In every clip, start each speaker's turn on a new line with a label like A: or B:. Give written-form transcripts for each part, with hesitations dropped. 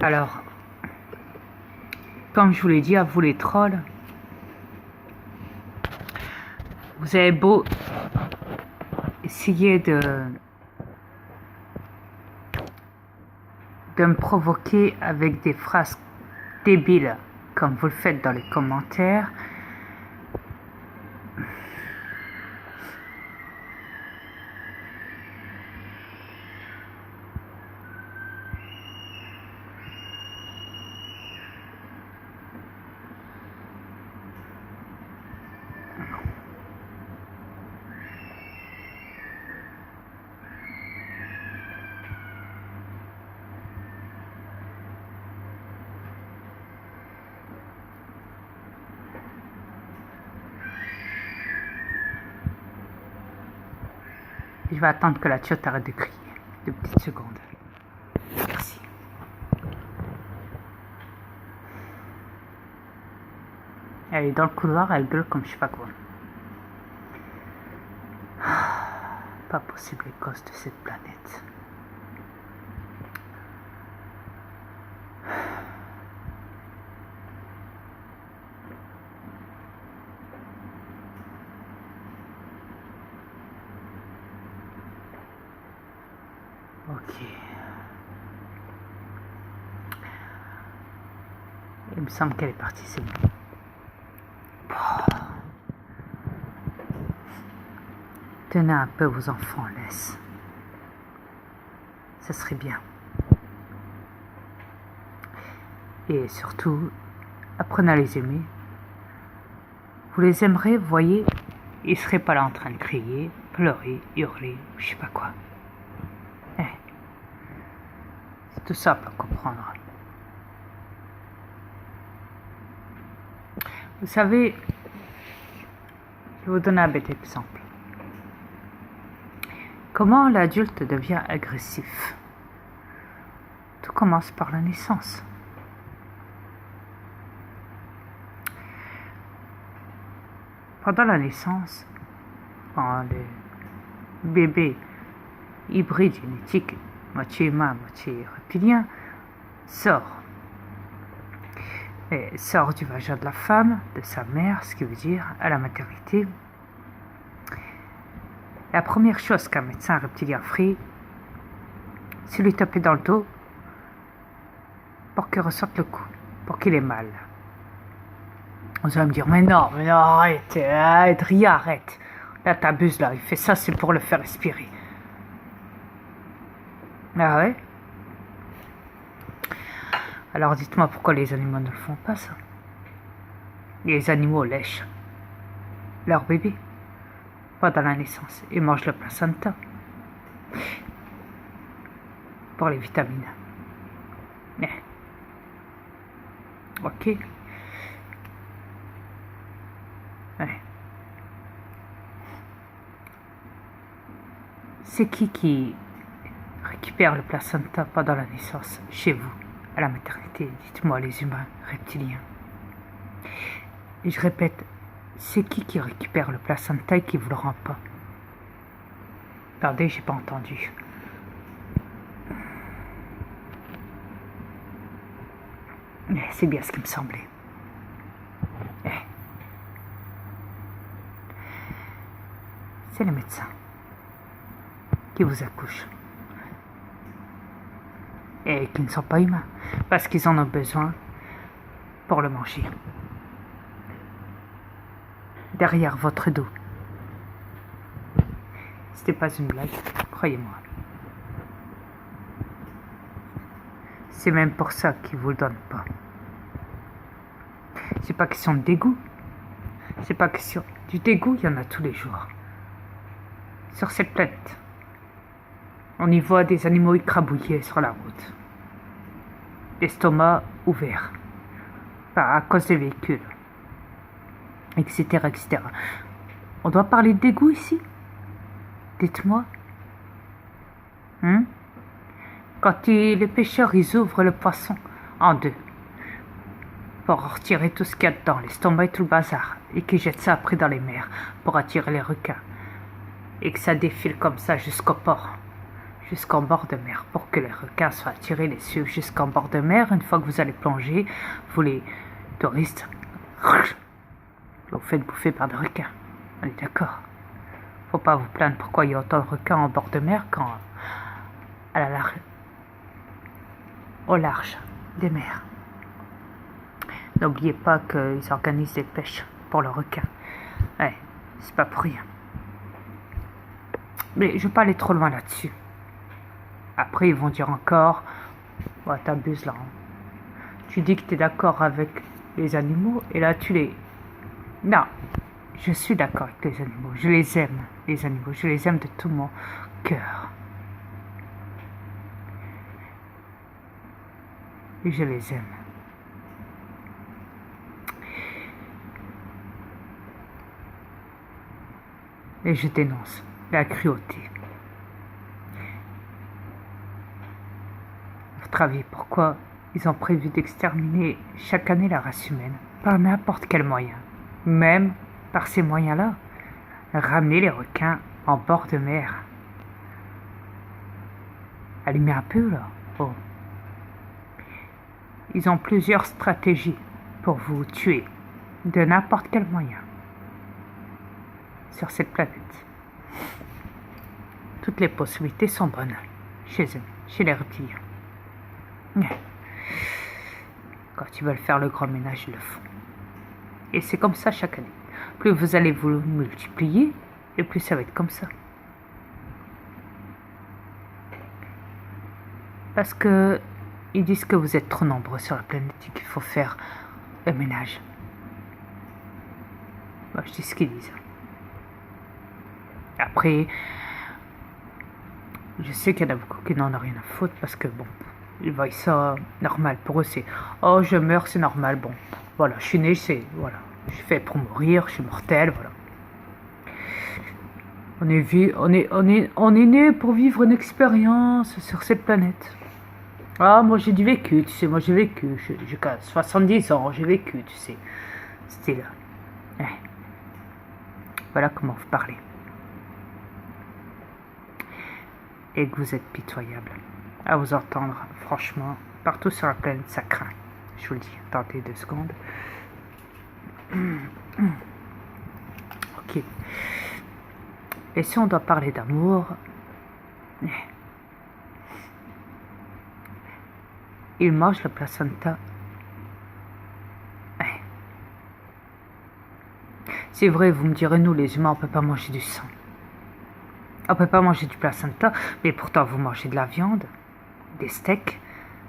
A: Alors, comme je vous l'ai dit à vous les trolls, vous avez beau essayer de me provoquer avec des phrases débiles comme vous le faites dans les commentaires, je vais attendre que la tiote arrête de crier. 2 petites secondes. Merci. Elle est dans le couloir, elle gueule comme je sais pas quoi. Pas possible les causes de cette planète. Ok. Il me semble qu'elle est partie, c'est bon. Tenez un peu vos enfants en laisse. Ça serait bien. Et surtout, apprenez à les aimer. Vous les aimerez, vous voyez, ils ne seraient pas là en train de crier, pleurer, hurler, je sais pas quoi. C'est tout simple à comprendre. Vous savez, je vais vous donner un bête exemple. Comment l'adulte devient agressif? Tout commence par la naissance. Pendant la naissance, quand le bébé hybride génétique, moitié humain, moitié reptilien, sort du vagin de la femme, de sa mère, ce qui veut dire à la maternité. La première chose qu'un médecin reptilien ferait, c'est lui taper dans le dos pour qu'il ressorte le coup, pour qu'il ait mal. Vous allez me dire, mais non, arrête, Ria, arrête. Là, t'abuses, là, il fait ça, c'est pour le faire respirer. Ah ouais? Alors dites-moi pourquoi les animaux ne le font pas, ça? Les animaux lèchent leur bébé pendant la naissance et mangent le placenta pour les vitamines. Ok. Ouais. C'est qui récupère le placenta pendant la naissance chez vous, à la maternité? Dites-moi, les humains reptiliens. Et je répète, c'est qui récupère le placenta et qui vous le rend pas? Attendez, j'ai pas entendu. C'est bien ce qui me semblait. C'est les médecins qui vous accouchent et qui ne sont pas humains parce qu'ils en ont besoin pour le manger. Derrière votre dos. C'était pas une blague, croyez-moi. C'est même pour ça qu'ils vous le donnent pas. C'est pas question de dégoût. C'est pas question du dégoût, il y en a tous les jours. Sur cette planète, on y voit des animaux écrabouillés sur la route. L'estomac ouvert. À cause des véhicules. Etc., etc. On doit parler de dégoût ici? Dites-moi. Quand les pêcheurs, ils ouvrent le poisson en deux pour retirer tout ce qu'il y a dedans, l'estomac et tout le bazar, et qu'ils jettent ça après dans les mers pour attirer les requins, et que ça défile comme ça jusqu'au port, jusqu'en bord de mer pour que les requins soient attirés, les suivent jusqu'en bord de mer. Une fois que vous allez plonger, vous les touristes, vous faites bouffer par des requins. On est d'accord. Faut pas vous plaindre pourquoi il y a autant de requins en bord de mer quand au large des mers. N'oubliez pas qu'ils organisent des pêches pour le requin. Ouais, c'est pas pour rien. Mais je vais pas aller trop loin là-dessus. Après, ils vont dire encore, ouais, t'abuses là. Tu dis que t'es d'accord avec les animaux et là tu les... Non, je suis d'accord avec les animaux. Je les aime, les animaux. Je les aime de tout mon cœur. Et je les aime. Et je dénonce la cruauté. À votre avis, pourquoi ils ont prévu d'exterminer chaque année la race humaine par n'importe quel moyen, même par ces moyens-là, ramener les requins en bord de mer. Allumez un peu là. Oh. Ils ont plusieurs stratégies pour vous tuer de n'importe quel moyen sur cette planète. Toutes les possibilités sont bonnes chez eux, chez les reptiliens. Quand ils veulent faire le grand ménage, ils le font. Et c'est comme ça chaque année. Plus vous allez vous multiplier, et plus ça va être comme ça. Parce que ils disent que vous êtes trop nombreux sur la planète et qu'il faut faire le ménage. Moi, je dis ce qu'ils disent. Après, je sais qu'il y en a beaucoup qui n'en ont rien à foutre parce que bon, ils voient ça normal. Pour eux, c'est oh, je meurs, c'est normal. Bon, voilà, je suis né, c'est voilà, je suis fait pour mourir, je suis mortel, voilà. On est né pour vivre une expérience sur cette planète. Ah, moi j'ai du vécu, tu sais, moi j'ai vécu, j'ai 70 ans, j'ai vécu, tu sais. C'était là. Ouais. Voilà comment vous parlez. Et que vous êtes pitoyable. À vous entendre, franchement, partout sur la planète, ça craint. Je vous le dis, attendez 2 secondes. Ok. Et si on doit parler d'amour, il mange le placenta. C'est vrai, vous me direz, nous les humains, on ne peut pas manger du sang. On ne peut pas manger du placenta, mais pourtant vous mangez de la viande, des steaks.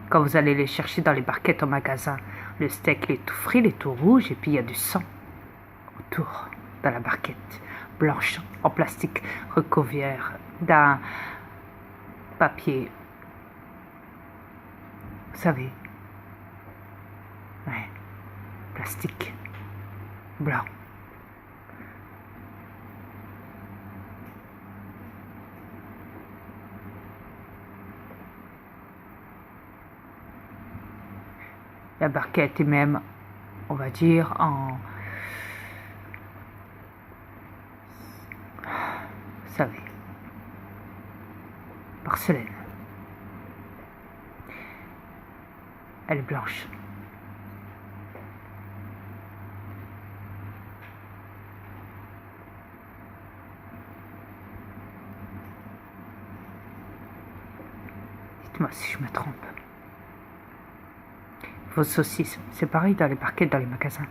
A: Quand vous allez les chercher dans les barquettes au magasin, le steak il est tout frit, il est tout rouge, et puis il y a du sang autour, dans la barquette, blanche, en plastique, recouvert d'un papier. Vous savez, ouais, plastique, blanc. La barquette est même, on va dire, en... Vous savez, porcelaine. Elle est blanche. Dites-moi si je me trompe. Vos saucisses, c'est pareil dans les barquettes, dans les magasins.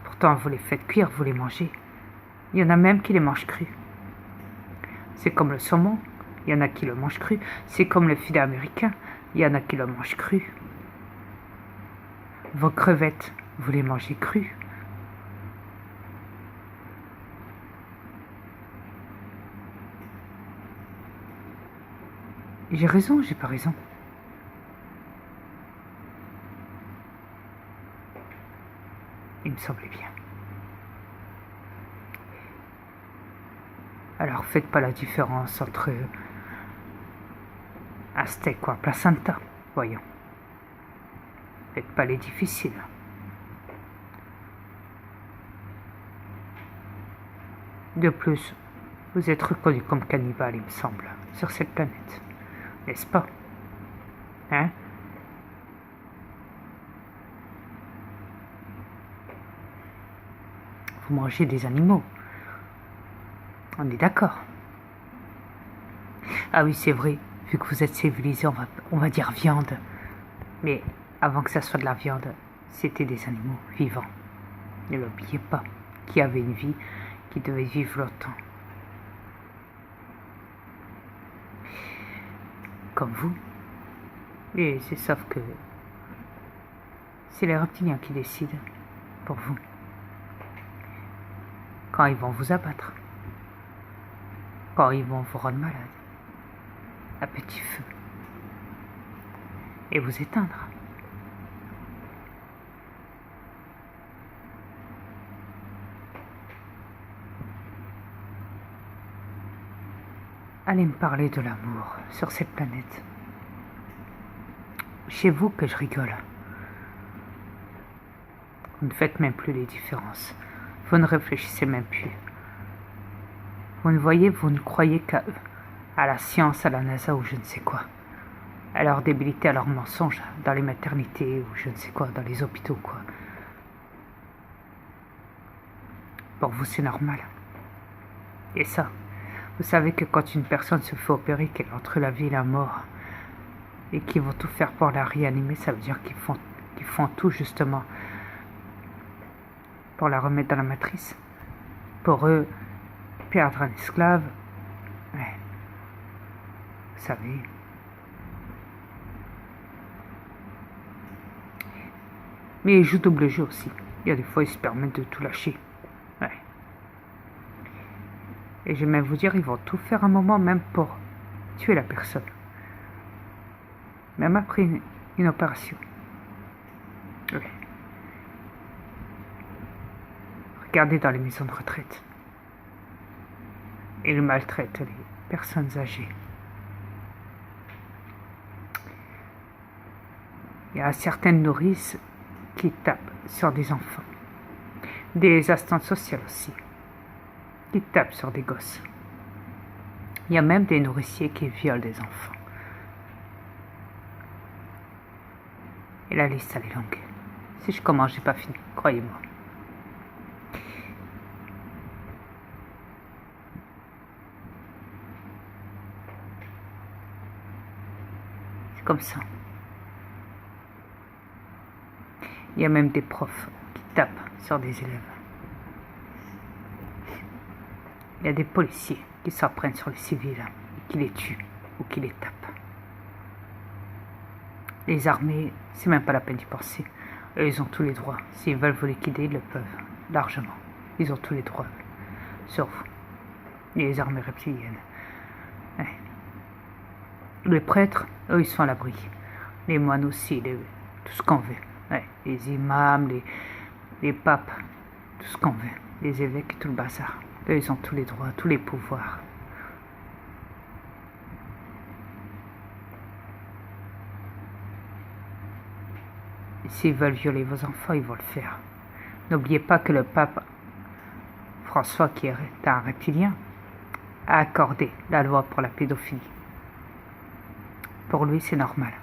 A: Pourtant, vous les faites cuire, vous les mangez. Il y en a même qui les mangent crus. C'est comme le saumon, il y en a qui le mangent cru. C'est comme le filet américain, il y en a qui le mangent cru. Vos crevettes, vous les mangez crues. J'ai raison, j'ai pas raison. Il me semblait bien. Alors faites pas la différence entre un steak ou un placenta, voyons. Faites pas les difficiles. De plus, Vous êtes reconnu comme cannibale, il me semble, sur cette planète. N'est-ce pas? Hein? Vous mangez des animaux. On est d'accord. Ah oui, c'est vrai. Vu que vous êtes civilisé, on va dire viande. Mais avant que ça soit de la viande, c'était des animaux vivants. Ne l'oubliez pas. Qui avaient une vie, qui devaient vivre longtemps. Comme vous. Et c'est sauf que c'est les reptiliens qui décident pour vous. Quand ils vont vous abattre. Quand ils vont vous rendre malade. À petit feu. Et vous éteindre. Allez me parler de l'amour sur cette planète. Chez vous que je rigole. Vous ne faites même plus les différences. Vous ne réfléchissez même plus. Vous ne voyez, vous ne croyez qu'à eux, à la science, à la NASA ou je ne sais quoi, à leur débilité, à leurs mensonges, dans les maternités ou je ne sais quoi, dans les hôpitaux quoi. Pour vous c'est normal. Et ça, vous savez que quand une personne se fait opérer, qu'elle est entre la vie et la mort, et qu'ils vont tout faire pour la réanimer, ça veut dire qu'ils font tout justement pour la remettre dans la matrice. Pour eux, perdre un esclave, ouais, vous savez. Mais ils jouent double jeu aussi. Il y a des fois, ils se permettent de tout lâcher. Ouais. Et je vais même vous dire, ils vont tout faire un moment, même pour tuer la personne. Même après une opération. Oui. Regardez dans les maisons de retraite. Ils maltraitent les personnes âgées. Il y a certaines nourrices qui tapent sur des enfants. Des assistantes sociales aussi. Qui tapent sur des gosses. Il y a même des nourriciers qui violent des enfants. Et la liste, elle est longue. Si je commence, j'ai pas fini, croyez-moi. C'est comme ça. Il y a même des profs qui tapent sur des élèves. Il y a des policiers qui s'en prennent sur les civils et qui les tuent ou qui les tapent. Les armées, c'est même pas la peine d'y penser. Eux, ils ont tous les droits. S'ils veulent vous liquider, ils le peuvent. Largement. Ils ont tous les droits sur vous. Et les armées reptiliennes. Ouais. Les prêtres, eux, ils sont à l'abri. Les moines aussi, tout ce qu'on veut. Ouais. Les imams, les papes, tout ce qu'on veut. Les évêques, tout le bazar. Eux, ils ont tous les droits, tous les pouvoirs. Et s'ils veulent violer vos enfants, ils vont le faire. N'oubliez pas que le pape François, qui est un reptilien, a accordé la loi pour la pédophilie. Pour lui, c'est normal.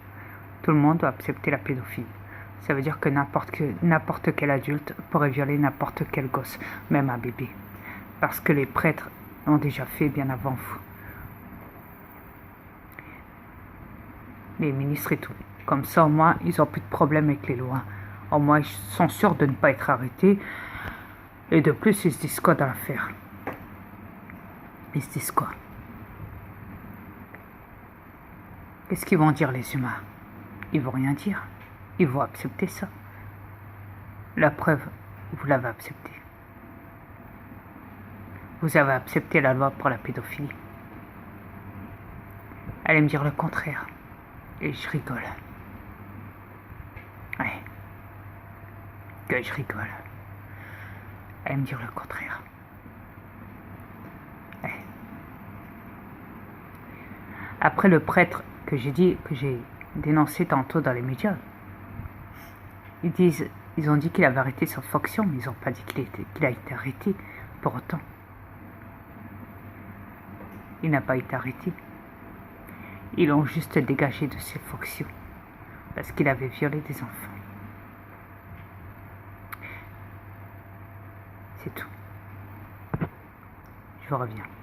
A: Tout le monde doit accepter la pédophilie. Ça veut dire que n'importe quel adulte pourrait violer n'importe quel gosse, même un bébé. Parce que les prêtres l'ont déjà fait bien avant vous. Les ministres et tout. Comme ça, au moins, ils n'ont plus de problème avec les lois. Au moins, ils sont sûrs de ne pas être arrêtés. Et de plus, ils se disent quoi dans l'affaire? Ils se disent quoi? Qu'est-ce qu'ils vont dire les humains? Ils vont rien dire. Ils vont accepter ça. La preuve, vous l'avez accepté. Vous avez accepté la loi pour la pédophilie. Allez me dire le contraire. Et je rigole. Ouais. Que je rigole. Allez me dire le contraire. Ouais. Après le prêtre que j'ai dénoncé tantôt dans les médias, ils ont dit qu'il avait arrêté sa fonction, mais ils n'ont pas dit qu'il a été arrêté pour autant. Il n'a pas été arrêté. Ils l'ont juste dégagé de ses fonctions parce qu'il avait violé des enfants. C'est tout. Je vous reviens.